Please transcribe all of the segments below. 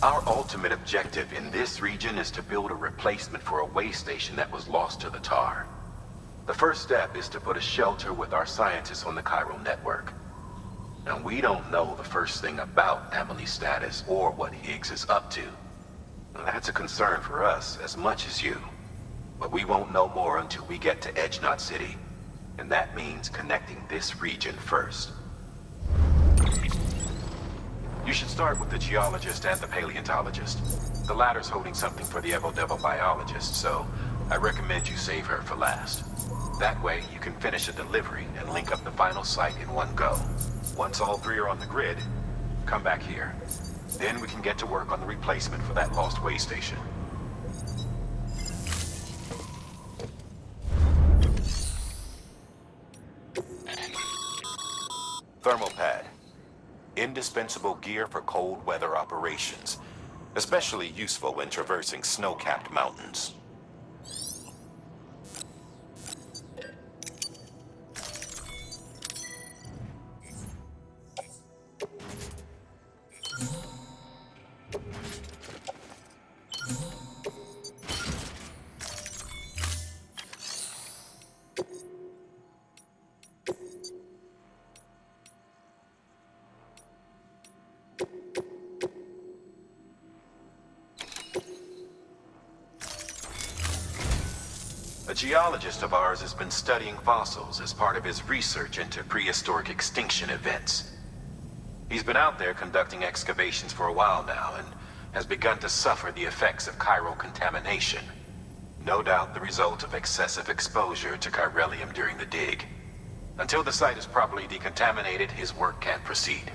Our ultimate objective in this region is to build a replacement for a way station that was lost to the tar. The first step is to put a shelter with our scientists on the chiral network. Now, we don't know the first thing about Emily's status or what Higgs is up to. That's a concern for us as much as you. But we won't know more until we get to Edge Knot City. And that means connecting this region first. You should start with the geologist and the paleontologist. The latter's holding something for the Evo biologist, so I recommend you save her for last. That way, you can finish a delivery and link up the final site in one go. Once all three are on the grid, come back here. Then we can get to work on the replacement for that lost way station. Thermal pad. Indispensable gear for cold weather operations, especially useful when traversing snow-capped mountains. A geologist of ours has been studying fossils as part of his research into prehistoric extinction events. He's been out there conducting excavations for a while now and has begun to suffer the effects of chiral contamination. No doubt the result of excessive exposure to chiralium during the dig. Until the site is properly decontaminated, his work can't proceed.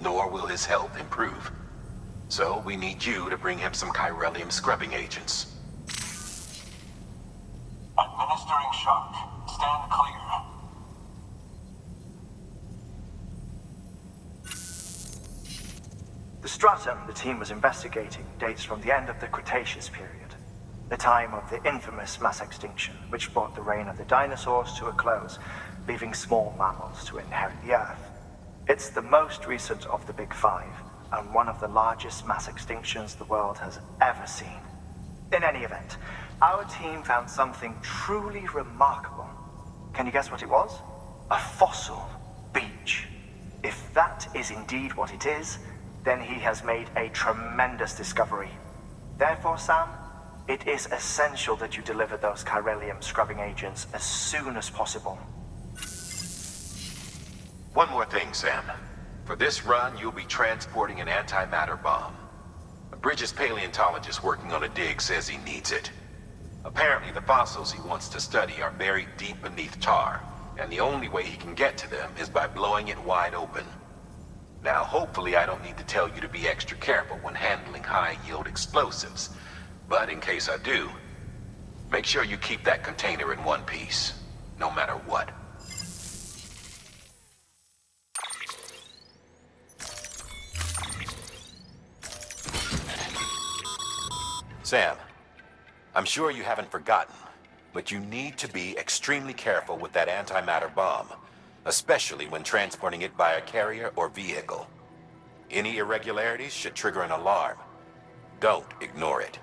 Nor will his health improve. So we need you to bring him some chiralium scrubbing agents. Administering shock. Stand clear. The stratum the team was investigating dates from the end of the Cretaceous period, the time of the infamous mass extinction, which brought the reign of the dinosaurs to a close, leaving small mammals to inherit the Earth. It's the most recent of the Big Five, and one of the largest mass extinctions the world has ever seen. In any event, our team found something truly remarkable. Can you guess what it was? A fossil beach. If that is indeed what it is, then he has made a tremendous discovery. Therefore, Sam, it is essential that you deliver those chiralium scrubbing agents as soon as possible. One more thing, Sam. For this run, you'll be transporting an antimatter bomb. A Bridges paleontologist working on a dig says he needs it. Apparently, the fossils he wants to study are buried deep beneath tar, and the only way he can get to them is by blowing it wide open. Now, hopefully I don't need to tell you to be extra careful when handling high-yield explosives, but in case I do, make sure you keep that container in one piece, no matter what. Sam, I'm sure you haven't forgotten, but you need to be extremely careful with that antimatter bomb, especially when transporting it by a carrier or vehicle. Any irregularities should trigger an alarm. Don't ignore it.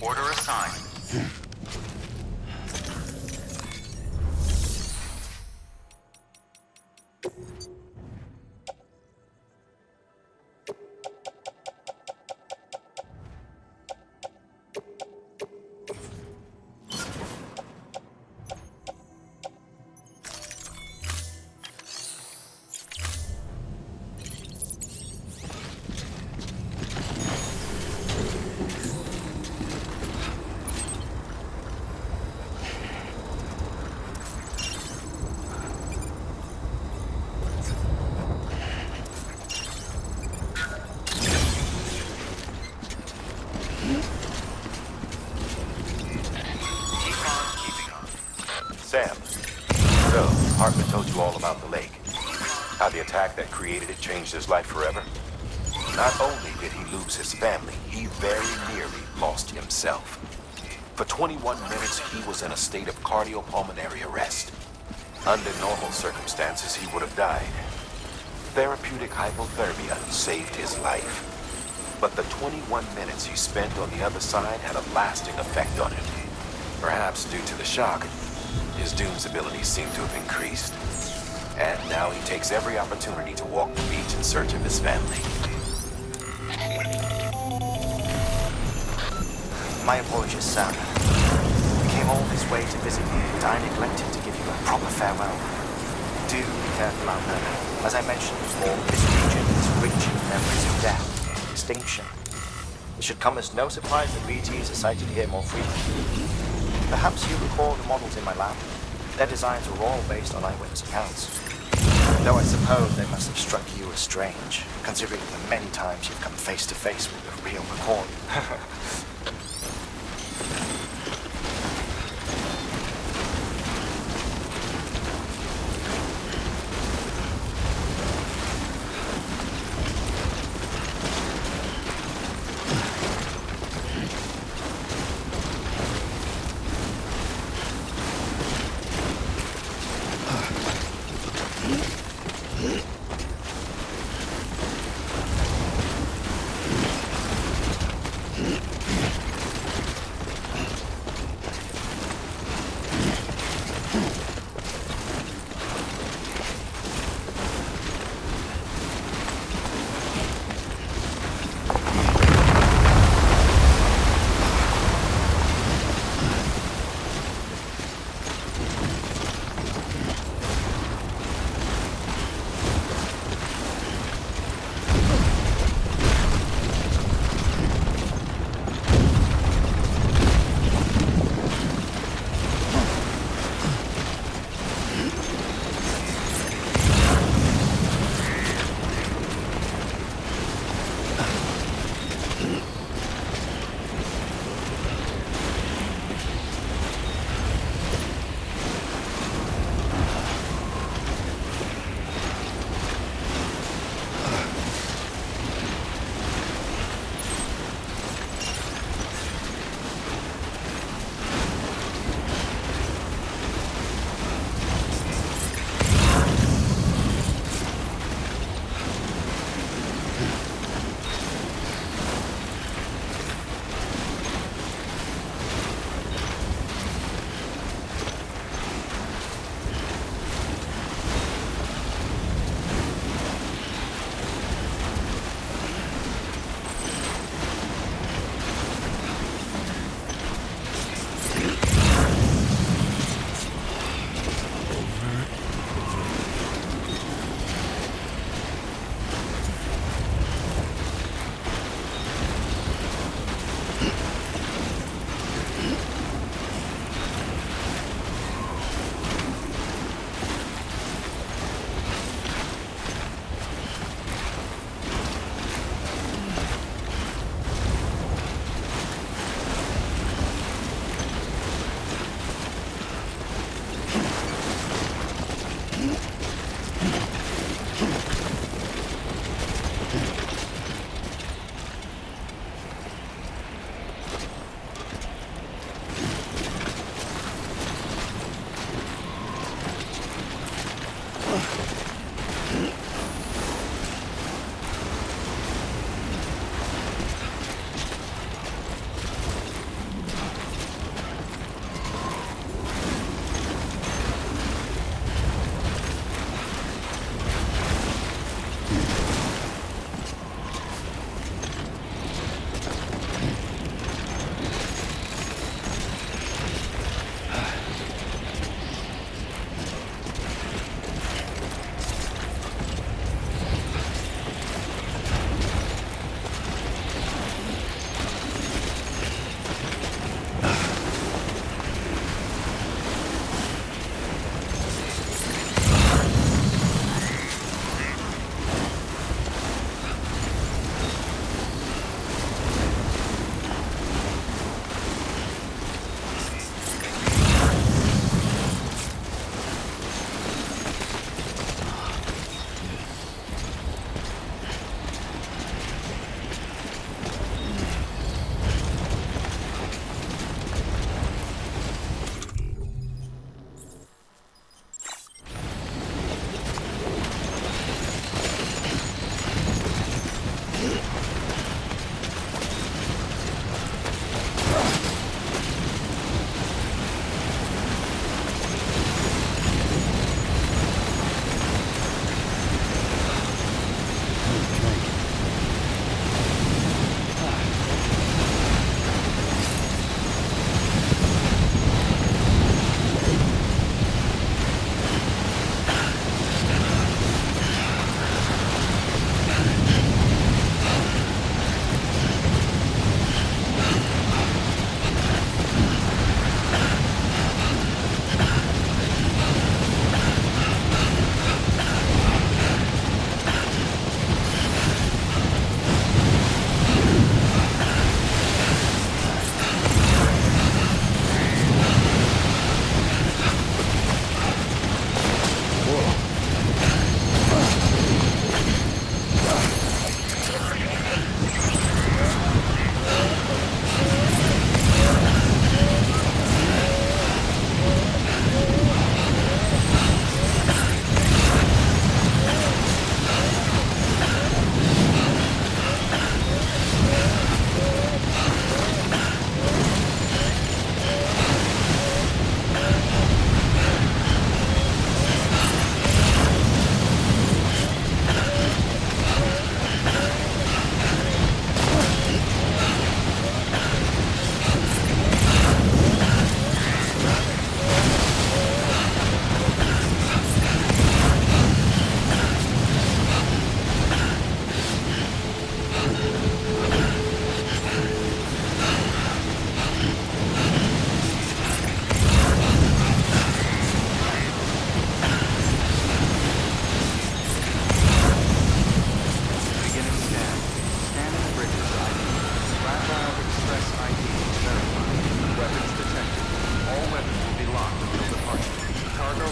Order assigned. Sam, so Hartman told you all about the lake. How the attack that created it changed his life forever? Not only did he lose his family, he very nearly lost himself. For 21 minutes, he was in a state of cardiopulmonary arrest. Under normal circumstances, he would have died. Therapeutic hypothermia saved his life. But the 21 minutes he spent on the other side had a lasting effect on him. Perhaps due to the shock, his Doom's abilities seem to have increased. And now he takes every opportunity to walk the beach in search of his family. My apologies, Sam. You came all this way to visit me, but I neglected to give you a proper farewell. Do be careful out there. As I mentioned before, this region is rich in memories of death, extinction. It should come as no surprise that BTs are sighted here more frequently. Perhaps you recall the models in my lab. Their designs were all based on eyewitness accounts. Though I suppose they must have struck you as strange, considering the many times you've come face to face with the real McCoy.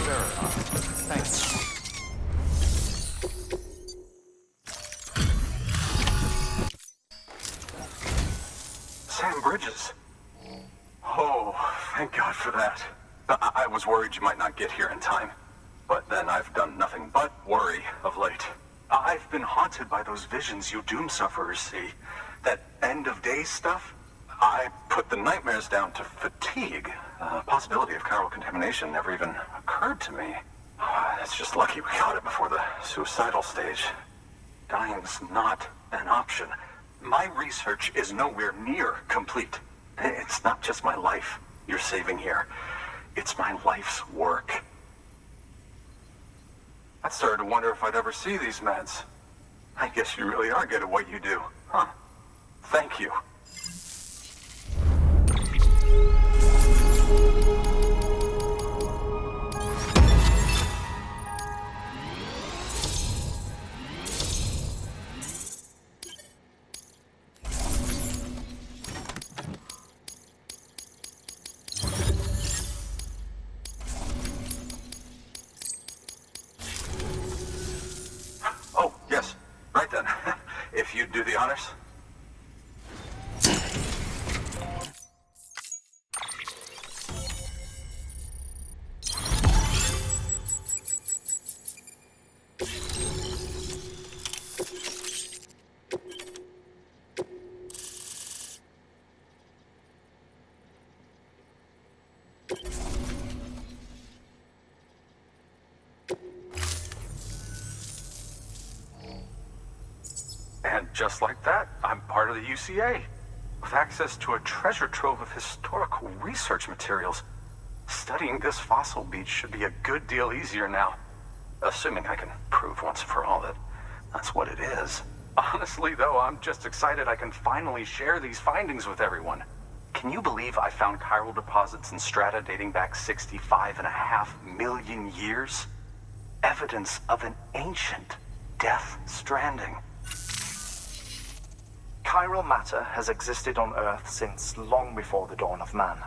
verify. Thanks. Sam Bridges. Oh, thank God for that. I was worried you might not get here in time. But then I've done nothing but worry of late. I've been haunted by those visions you doom sufferers see. That end of days stuff. I put the nightmares down to fatigue. The possibility of chiral contamination never even occurred to me. It's just lucky we got it before the suicidal stage. Dying's not an option. My research is nowhere near complete. It's not just my life you're saving here. It's my life's work. I started to wonder if I'd ever see these meds. I guess you really are good at what you do, huh? Thank you. Oh, yes. Right then. If you'd do the honors. And just like that, I'm part of the UCA, with access to a treasure trove of historical research materials. Studying this fossil beach should be a good deal easier now, assuming I can prove once for all that that's what it is. Honestly, though, I'm just excited I can finally share these findings with everyone. Can you believe I found chiral deposits in strata dating back 65.5 million years? Evidence of an ancient death stranding. Chiral matter has existed on Earth since long before the dawn of man.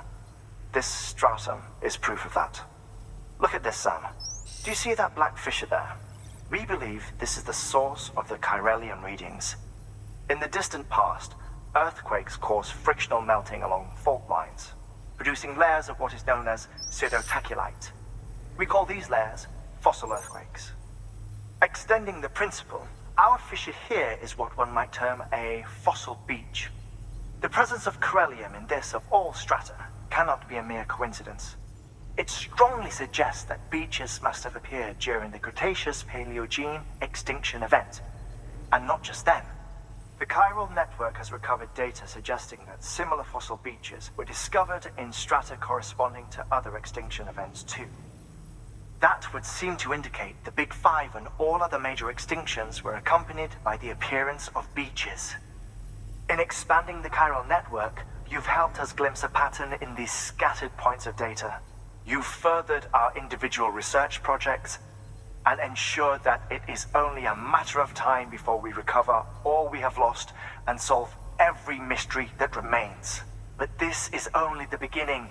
This stratum is proof of that. Look at this, Sam. Do you see that black fissure there? We believe this is the source of the Chiralian readings. In the distant past, earthquakes caused frictional melting along fault lines, producing layers of what is known as pseudotachylite. We call these layers fossil earthquakes. Extending the principle, our fissure here is what one might term a fossil beach. The presence of corellium in this of all strata cannot be a mere coincidence. It strongly suggests that beaches must have appeared during the Cretaceous-Paleogene extinction event. And not just then. The chiral network has recovered data suggesting that similar fossil beaches were discovered in strata corresponding to other extinction events too. That would seem to indicate the Big Five and all other major extinctions were accompanied by the appearance of beaches. In expanding the chiral network, you've helped us glimpse a pattern in these scattered points of data. You've furthered our individual research projects and ensured that it is only a matter of time before we recover all we have lost and solve every mystery that remains. But this is only the beginning.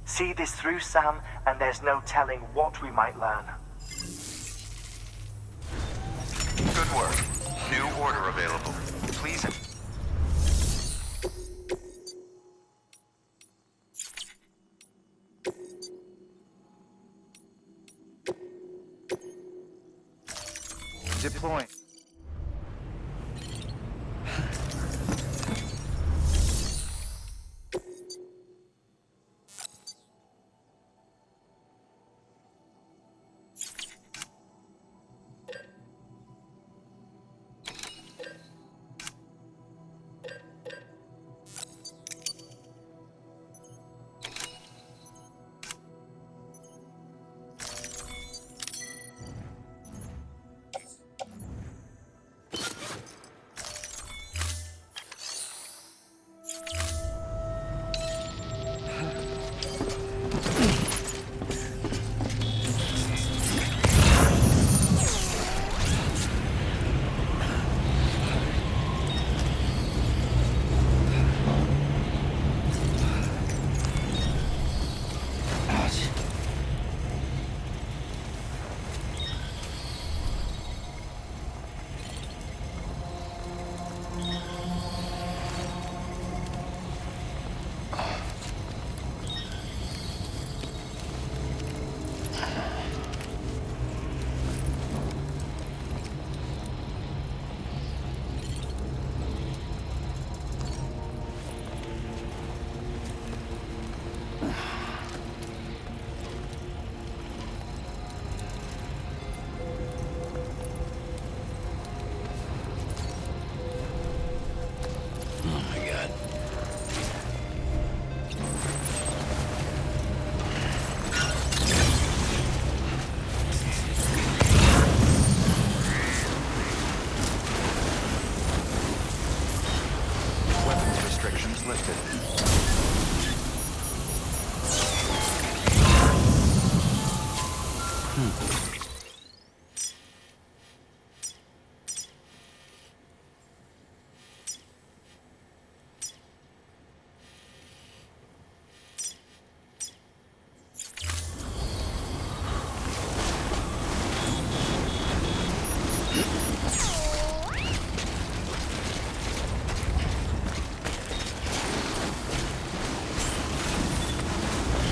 See this through, Sam, and there's no telling what we might learn. Good work. New order available. Please. Deploying.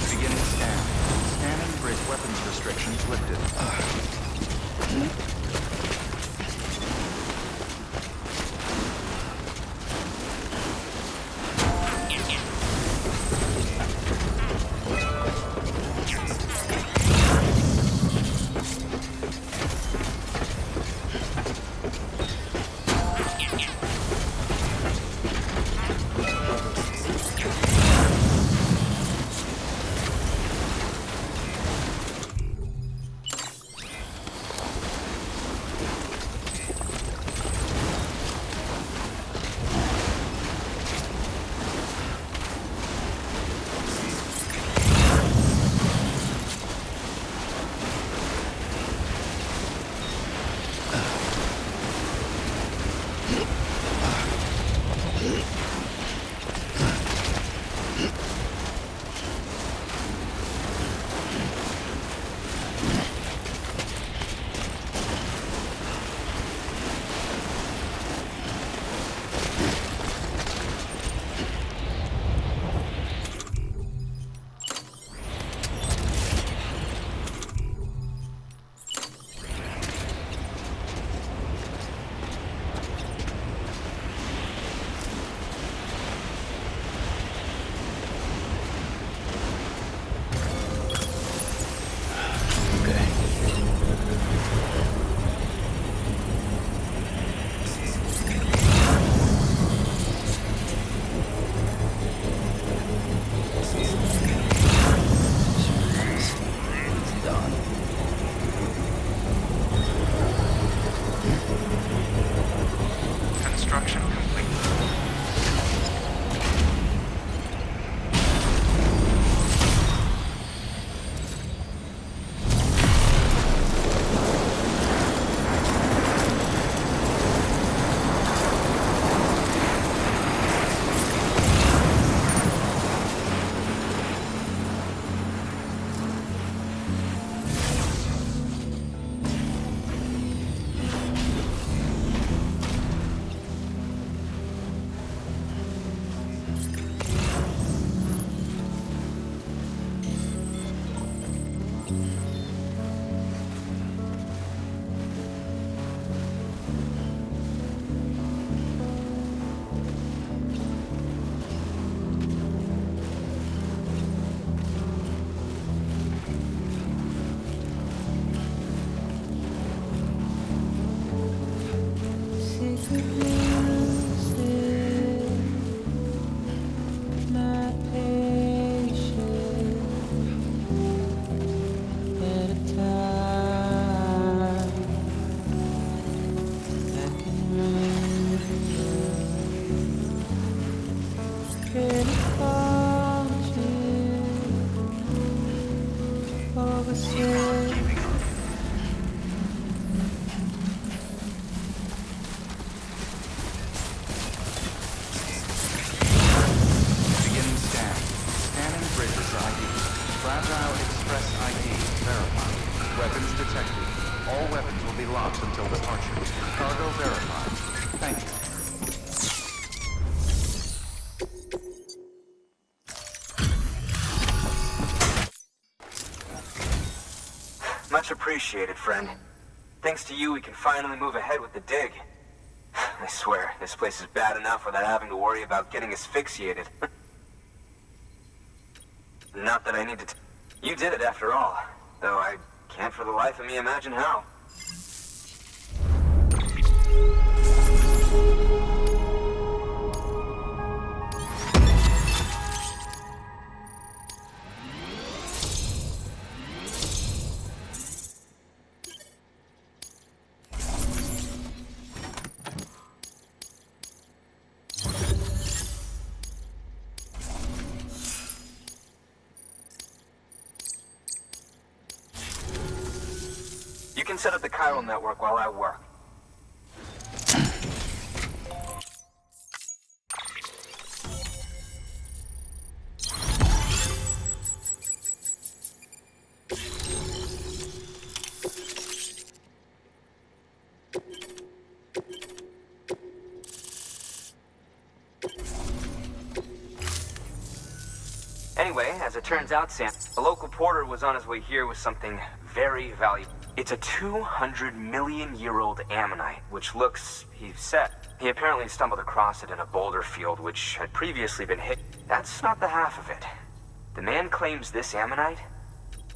Beginning scan. Scanning bridge weapons restrictions lifted. Construction complete. Beginning scan. Scanning bridges ID. Fragile Express ID verified. Weapons detected. All weapons will be locked until departure. Cargo verified. Thank you. Much appreciated, friend. Thanks to you, we can finally move ahead with the dig. I swear, this place is bad enough without having to worry about getting asphyxiated. Not that I need to... You did it after all. Though I can't for the life of me imagine how. You can set up the chiral network while I work. Anyway, as it turns out, Sam, a local porter was on his way here with something very valuable. It's a 200-million-year-old ammonite, which looks, he said. He apparently stumbled across it in a boulder field which had previously been hit. That's not the half of it. The man claims this ammonite?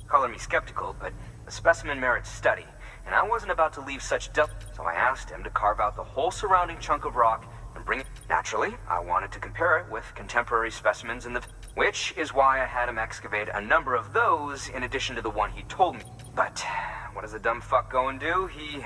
Color me skeptical, but the specimen merits study, and I wasn't about to leave such so I asked him to carve out the whole surrounding chunk of rock and bring it. Naturally, I wanted to compare it with contemporary specimens in the... Which is why I had him excavate a number of those in addition to the one he told me. But what does the dumb fuck go and do? He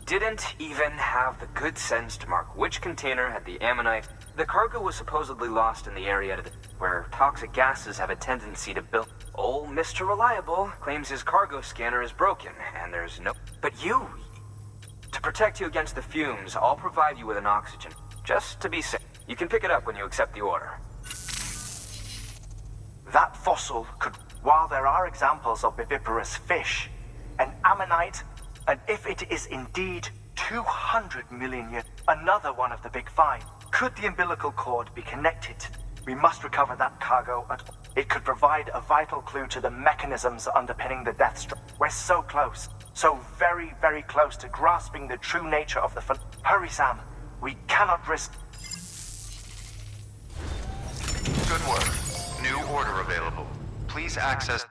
didn't even have the good sense to mark which container had the ammonite. The cargo was supposedly lost in the area where toxic gases have a tendency to build. Old Mr. Reliable claims his cargo scanner is broken, and there's no... But you... To protect you against the fumes, I'll provide you with an oxygen. Just to be safe. You can pick it up when you accept the order. That fossil could... While there are examples of viviparous fish, an ammonite, and if it is indeed 200 million years, another one of the big five, could the umbilical cord be connected? We must recover that cargo it could provide a vital clue to the mechanisms underpinning the death strike. We're so close. So very, very close to grasping the true nature of the Hurry, Sam. We cannot risk... Good work. New order available. Please access